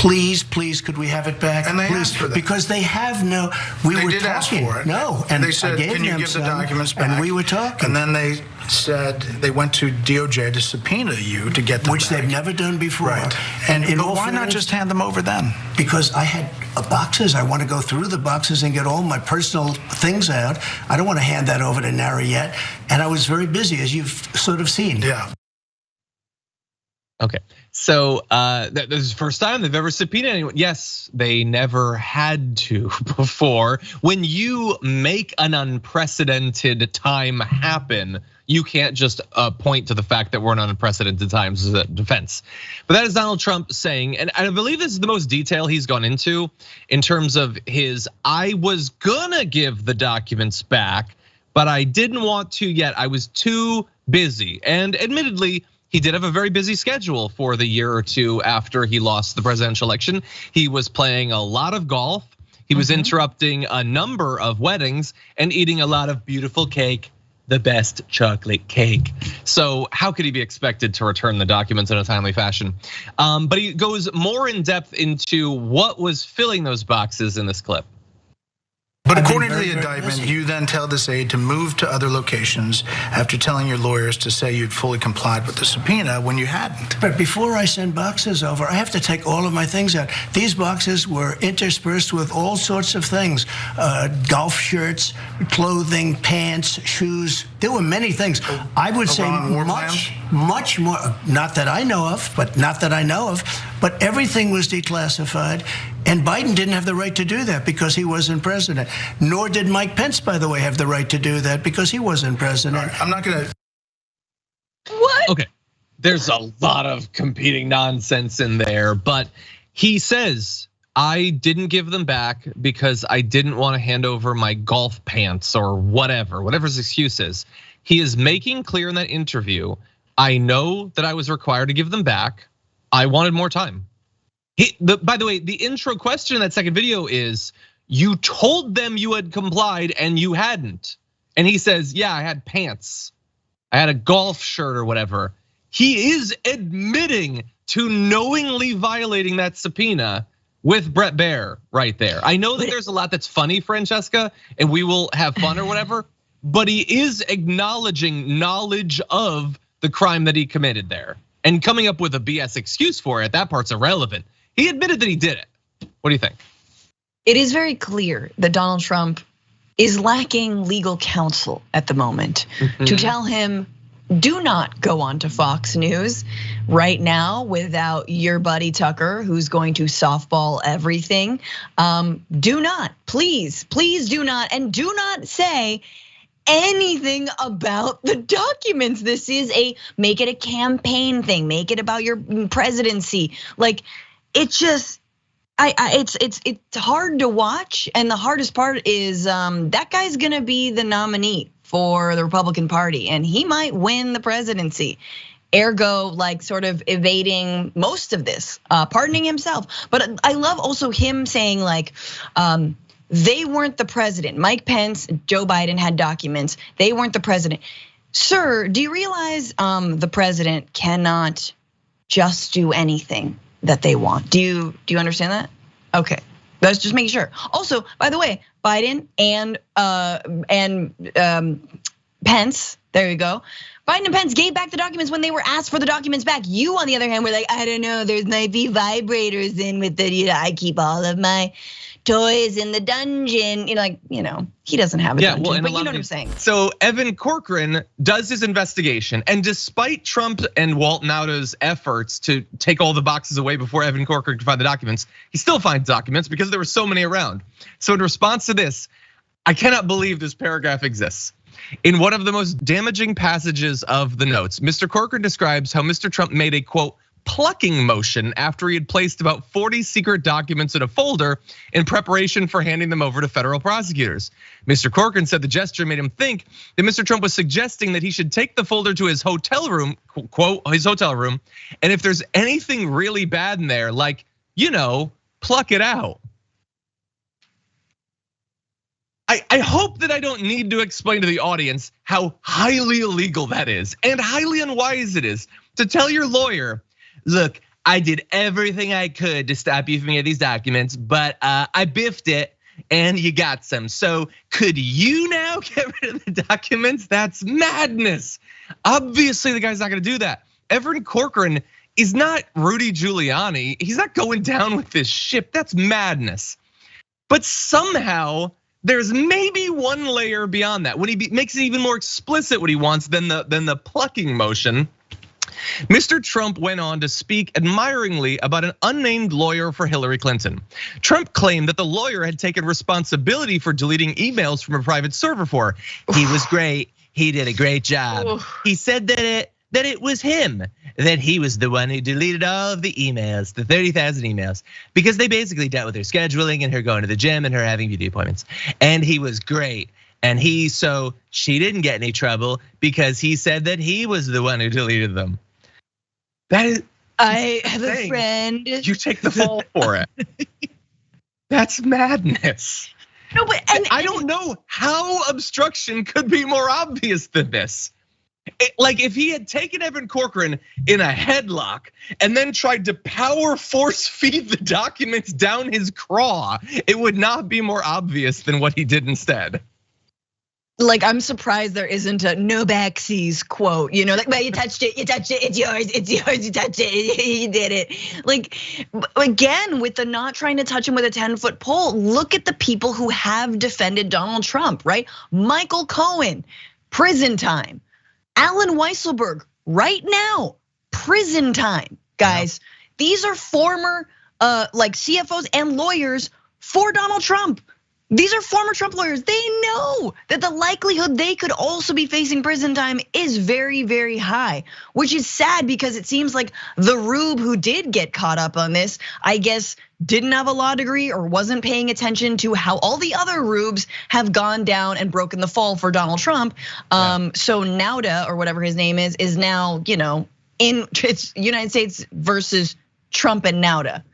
please, could we have it back? And they please, asked for that. Because they have no, we they were did talking. Ask for it. No, and they said, I gave can you them give the some, documents back? And we were talking. And then they said they went to DOJ to subpoena you to get them Which back. they've never done before. Right. But why not just hand them over then? Because I had boxes. I want to go through the boxes and get all my personal things out. I don't want to hand that over to Nara yet. And I was very busy, as you've sort of seen. Yeah. Okay, so this is the first time they've ever subpoenaed anyone. Yes, they never had to before. When you make an unprecedented time happen, you can't just point to the fact that we're in unprecedented times as a defense. But that is Donald Trump saying, and I believe this is the most detail he's gone into in terms of his, I was gonna give the documents back, but I didn't want to yet. I was too busy. And admittedly, he did have a very busy schedule for the year or two after he lost the presidential election. He was playing a lot of golf. He was interrupting a number of weddings and eating a lot of beautiful cake, the best chocolate cake. So how could he be expected to return the documents in a timely fashion? But he goes more in depth into what was filling those boxes in this clip. But according to the indictment, you then tell this aide to move to other locations after telling your lawyers to say you'd fully complied with the subpoena when you hadn't. But before I send boxes over, I have to take all of my things out. These boxes were interspersed with all sorts of things. Golf shirts, clothing, pants, shoes. There were many things. I would say much more, not that I know of, but everything was declassified. And Biden didn't have the right to do that because he wasn't president. Nor did Mike Pence, by the way, have the right to do that because he wasn't president. I'm not gonna. What? Okay, there's a lot of competing nonsense in there, but he says, I didn't give them back because I didn't want to hand over my golf pants or whatever his excuse is. He is making clear in that interview, I know that I was required to give them back. I wanted more time. By the way, the intro question in that second video is, you told them you had complied and you hadn't. And he says, yeah, I had pants. I had a golf shirt or whatever. He is admitting to knowingly violating that subpoena with Bret Baier right there. I know that there's a lot that's funny, Francesca, and we will have fun or whatever, but he is acknowledging knowledge of the crime that he committed there. And coming up with a BS excuse for it, that part's irrelevant. He admitted that he did it. What do you think? It is very clear that Donald Trump is lacking legal counsel at the moment to tell him, do not go on to Fox News right now without your buddy Tucker, who's going to softball everything. Do not, please do not, and do not say anything about the documents. This is make it a campaign thing, make it about your presidency. Like, it's just, it's hard to watch, and the hardest part is that guy's gonna be the nominee for the Republican Party, and he might win the presidency. Ergo, like sort of evading most of this, pardoning himself. But I love also him saying like, they weren't the president. Mike Pence, Joe Biden had documents. They weren't the president. Sir, do you realize the president cannot just do anything that they want? Do you understand that? Okay, let's just make sure. Also, by the way, Biden and Pence, there you go. Biden and Pence gave back the documents when they were asked for the documents back. You, on the other hand, were like, I don't know, there might be vibrators in with the, I keep all of my toys in the dungeon. You're like, he doesn't have a dungeon, but you know what I'm saying. So Evan Corcoran does his investigation, and despite Trump and Walt Nauta's efforts to take all the boxes away before Evan Corcoran could find the documents, he still finds documents because there were so many around. So in response to this, I cannot believe this paragraph exists. In one of the most damaging passages of the notes, Mr. Corcoran describes how Mr. Trump made a quote, plucking motion after he had placed about 40 secret documents in a folder in preparation for handing them over to federal prosecutors. Mr. Corcoran said the gesture made him think that Mr. Trump was suggesting that he should take the folder to his hotel room, quote, his hotel room, and if there's anything really bad in there, like, pluck it out. I hope that I don't need to explain to the audience how highly illegal that is and highly unwise it is to tell your lawyer, look, I did everything I could to stop you from getting these documents, but I biffed it and you got some. So could you now get rid of the documents? That's madness. Obviously the guy's not gonna do that. Evan Corcoran is not Rudy Giuliani. He's not going down with this ship. That's madness. But somehow there's maybe one layer beyond that. When he makes it even more explicit what he wants than the plucking motion, Mr. Trump went on to speak admiringly about an unnamed lawyer for Hillary Clinton. Trump claimed that the lawyer had taken responsibility for deleting emails from a private server for her. He was great, he did a great job. He said that it was him, that he was the one who deleted all of the emails, the 30,000 emails, because they basically dealt with her scheduling and her going to the gym and her having beauty appointments. And he was great. And so she didn't get any trouble because he said that he was the one who deleted them. That is, I have a friend. You take the fall for it. That's madness. No, but I don't know how obstruction could be more obvious than this. Like if he had taken Evan Corcoran in a headlock and then tried to power force feed the documents down his craw, it would not be more obvious than what he did instead. Like I'm surprised there isn't a no backsies quote, like, well, you touched it, it's yours, you touched it, you did it. Like again, with the not trying to touch him with a 10-foot pole, look at the people who have defended Donald Trump, right? Michael Cohen, prison time. Alan Weisselberg, right now, prison time, guys. These are former like CFOs and lawyers for Donald Trump. These are former Trump lawyers. They know that the likelihood they could also be facing prison time is very, very high, which is sad because it seems like the rube who did get caught up on this, I guess, didn't have a law degree or wasn't paying attention to how all the other rubes have gone down and broken the fall for Donald Trump. So Nauda, or whatever his name is now, in it's United States versus Trump and Nauda.